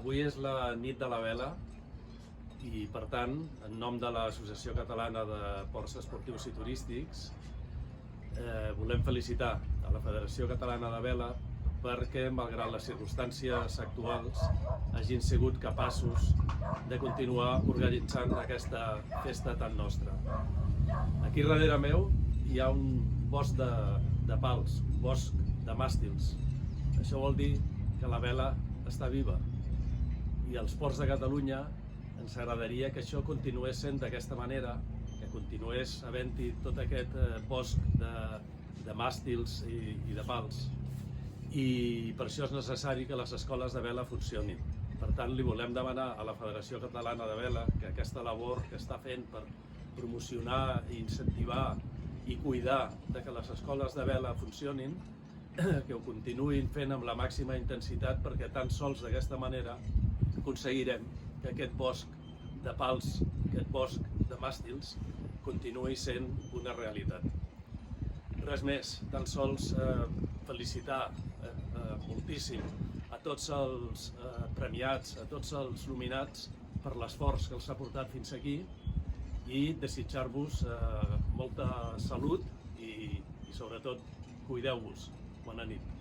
Avui és la nit de la vela i, per tant, en nom de l'Associació Catalana de Ports Esportius i Turístics, volem felicitar a la Federació Catalana de Vela perquè, malgrat les circumstàncies actuals, hagin sigut capaços de continuar organitzant aquesta festa tan nostra. Aquí darrere meu hi ha un bosc de pals, un bosc de màstils. Això vol dir que la vela està viva. I als ports de Catalunya ens agradaria que això continués sent d'aquesta manera, que continués havent-hi tot aquest bosc de màstils i de pals. I per això és necessari que les escoles de vela funcionin. Per tant, li volem demanar a la Federació Catalana de Vela que aquesta labor que està fent per promocionar, incentivar i cuidar de que les escoles de vela funcionin, que ho continuïn fent amb la màxima intensitat, perquè tan sols d'aquesta manera aconseguirem que aquest bosc de pals, aquest bosc de màstils, continuï sent una realitat. Res més, tan sols felicitar moltíssim a tots els premiats, a tots els nominats per l'esforç que els ha portat fins aquí i desitjar-vos molta salut i sobretot cuideu-vos. Bona nit.